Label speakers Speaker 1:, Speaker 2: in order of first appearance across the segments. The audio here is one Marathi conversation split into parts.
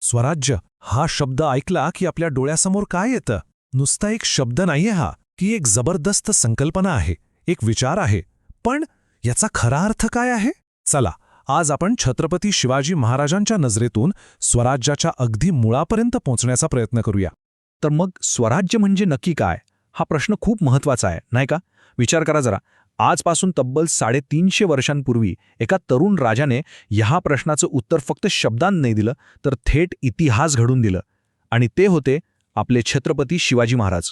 Speaker 1: स्वराज्य हा शब्द ऐकला की आपल्या डोळ्यासमोर काय येतं? नुसता एक शब्द नाहीये हा, की एक जबरदस्त संकल्पना आहे, एक विचार आहे. पण याचा खरा अर्थ काय आहे? चला, आज आपण छत्रपती शिवाजी महाराजांच्या नजरेतून स्वराज्याच्या अगदी मुळापर्यंत पोहोचण्याचा प्रयत्न करूया.
Speaker 2: तर मग स्वराज्य म्हणजे नक्की काय? हा प्रश्न खूप महत्वाचा आहे, नाही का? विचार करा जरा. आजपासून तब्बल 350 वर्षांपूर्वी एका तरुण राजाने ह्या प्रश्नाचं उत्तर फक्त शब्दांत नाही दिलं, तर थेट इतिहास घडून दिलं. आणि ते होते आपले छत्रपती शिवाजी महाराज.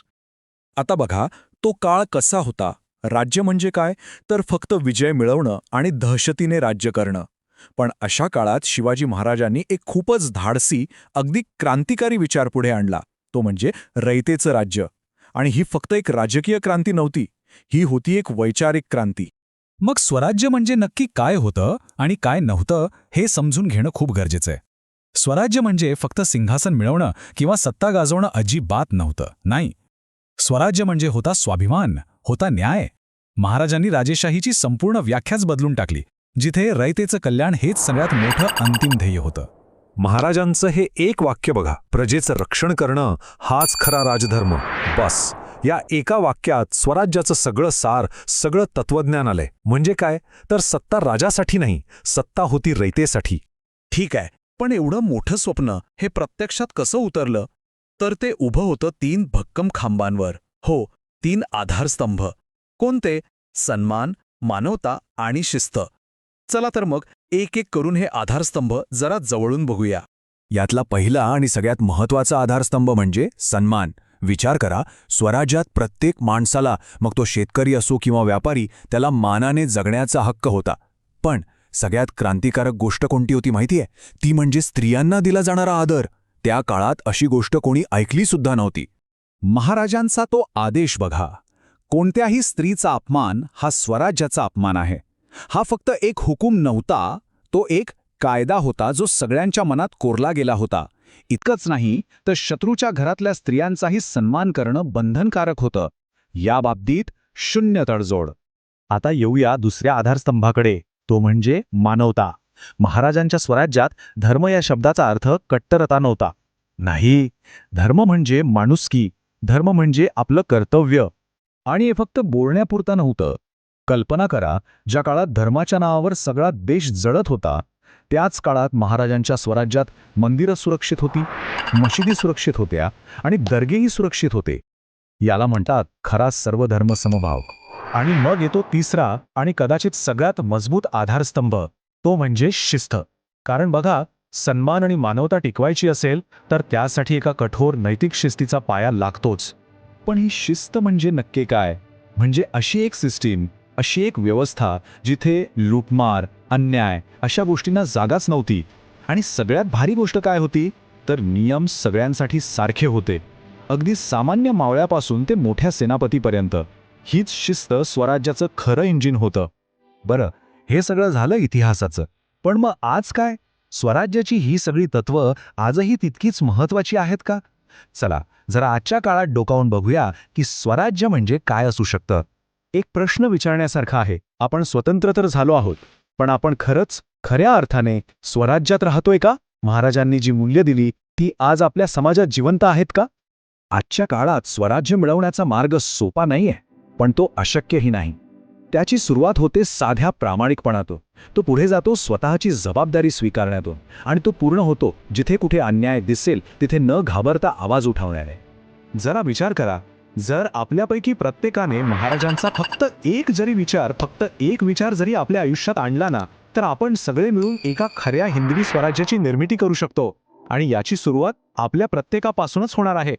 Speaker 2: आता बघा, तो काळ कसा होता? राज्य म्हणजे काय? तर फक्त विजय मिळवणं आणि दहशतीने राज्य करणं. पण अशा काळात शिवाजी महाराजांनी एक खूपच धाडसी, अगदी क्रांतिकारी विचार पुढे आणला. तो म्हणजे रयतेचं राज्य. आणि ही फक्त एक राजकीय क्रांती नव्हती, ही होती एक वैचारिक क्रांती.
Speaker 3: मग स्वराज्य म्हणजे नक्की काय होतं आणि काय नव्हतं हे समजून घेणं खूप गरजेचं आहे. स्वराज्य म्हणजे फक्त सिंहासन मिळवणं किंवा सत्ता गाजवणं अजिबात नव्हतं, नाही. स्वराज्य म्हणजे होता स्वाभिमान, होता न्याय. महाराजांनी राजेशाहीची संपूर्ण व्याख्याच बदलून टाकली, जिथे रयतेचं कल्याण हेच सगळ्यात मोठं अंतिम ध्येय होतं.
Speaker 1: महाराजांचं हे एक वाक्य बघा, प्रजेचं रक्षण करणं हाच खरा राजधर्म. बस, या एका वाक्यात स्वराज्याचं सगळं सार, सगळं तत्वज्ञान आलंय. म्हणजे काय? तर सत्ता राजासाठी नाही, सत्ता होती रयतेसाठी.
Speaker 2: ठीक आहे, पण एवढं मोठं स्वप्न हे प्रत्यक्षात कसं उतरलं? तर ते उभं होतं 3 भक्कम खांबांवर. हो, 3 आधारस्तंभ. कोणते? सन्मान, मानवता आणि शिस्त. चला तर मग एक एक करून हे आधारस्तंभ जरा जवळून बघूया.
Speaker 4: यातला पहिला आणि सगळ्यात महत्त्वाचा आधारस्तंभ म्हणजे सन्मान. विचार करा, स्वराज्यात प्रत्येक माणसाला, मग तो शेतकरी असो किंवा व्यापारी, त्याला मानाने जगण्याचा हक्क होता. पण सगळ्यात क्रांतिकारक गोष्ट कोणती होती माहितीये? ती म्हणजे स्त्रियांना दिला जाणारा आदर. त्या काळात अशी गोष्ट कोणी ऐकली सुद्धा नव्हती.
Speaker 3: महाराजांचा तो आदेश बघा, कोणत्याही स्त्रीचा अपमान हा स्वराज्याचा अपमान आहे. हा फक्त एक हुकूम नव्हता, तो एक कायदा होता जो सगळ्यांच्या मनात कोरला गेला होता. इतकंच नाही तर शत्रूच्या घरातल्या स्त्रियांचाही सन्मान करणं बंधनकारक होतं. या बाबतीत शून्य तडजोड. आता येऊया दुसऱ्या आधारस्तंभाकडे, तो म्हणजे मानवता. महाराजांच्या स्वराज्यात धर्म या शब्दाचा अर्थ कट्टरता नव्हता. नाही, धर्म म्हणजे माणुसकी, धर्म म्हणजे आपलं कर्तव्य. आणि हे फक्त बोलण्यापुरतं नव्हतं. कल्पना करा, ज्या काळात धर्माच्या नावावर सगळा देश जळत होता, त्याच काळात महाराजांच्या स्वराज्यात मंदिरं सुरक्षित होती, मशिदी सुरक्षित होत्या आणि दर्गेही सुरक्षित होते. याला म्हणतात खरा सर्वधर्म समभाव. आणि मग येतो तिसरा आणि कदाचित सगळ्यात मजबूत आधारस्तंभ, तो म्हणजे शिस्त. कारण बघा, सन्मान आणि मानवता टिकवायची असेल तर त्यासाठी एका कठोर नैतिक शिस्तीचा पाया लागतोच. पण ही शिस्त म्हणजे नक्की काय? म्हणजे अशी एक सिस्टीम, अशी एक व्यवस्था जिथे लूटमार, अन्याय अशा गोष्टींना जागाच नव्हती. आणि सगळ्यात भारी गोष्ट काय होती? तर नियम सगळ्यांसाठी सारखे होते, अगदी सामान्य मावळ्यापासून ते मोठ्या सेनापतीपर्यंत. हीच शिस्त स्वराज्याचं खरं इंजिन होतं. बरं, हे सगळं झालं इतिहासाचं. पण मग आज काय? स्वराज्याची ही सगळी तत्त्वं आजही तितकीच महत्त्वाची आहेत का? चला जरा आजच्या काळात डोकावून बघूया की स्वराज्य म्हणजे काय असू शकतं. एक प्रश्न विचारण्यासारखा आहे. आपण स्वतंत्र तर झालो आहोत, पण आपण खरंच खऱ्या अर्थाने स्वराज्यात राहतोय का? महाराजांनी जी मूल्य दिली ती आज आपल्या समाजात जिवंत आहेत का? आजच्या काळात स्वराज्य मिळवण्याचा मार्ग सोपा नाहीये, पण तो अशक्यही नाही. त्याची सुरुवात होते साध्या प्रामाणिकपणातून, तो पुढे जातो स्वतःची जबाबदारी स्वीकारण्यातून, आणि तो पूर्ण होतो जिथे कुठे अन्याय दिसेल तिथे न घाबरता आवाज उठवण्याने. जरा विचार करा, जर आपल्यापैकी प्रत्येकाने महाराजांचा फक्त एक विचार जरी आपल्या आयुष्यात आणला ना, तर आपण सगळे मिळून एका खऱ्या हिंदवी स्वराज्याची निर्मिती करू शकतो. आणि याची सुरुवात आपल्या प्रत्येकापासूनच होणार आहे.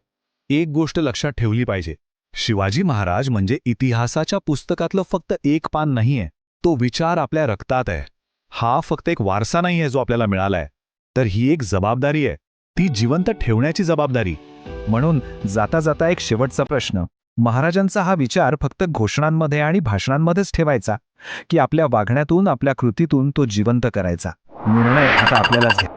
Speaker 3: एक गोष्ट लक्षात ठेवली पाहिजे, शिवाजी महाराज म्हणजे इतिहासाच्या पुस्तकातलं फक्त एक पान नाहीये, तो विचार आपल्या रक्तात आहे. हा फक्त एक वारसा नाहीये जो आपल्याला मिळालाय, तर ही एक जबाबदारी आहे, ती जिवंत ठेवण्याची जबाबदारी. म्हणून जाता जाता एक शेवटचा प्रश्न, महाराजांचा हा विचार फक्त घोषणांमध्ये आणि भाषणांमध्येच ठेवायचा, की आपल्या वागण्यातून, आपल्या कृतीतून तो जिवंत करायचा? निर्णय आता आपल्यालाच घ्या.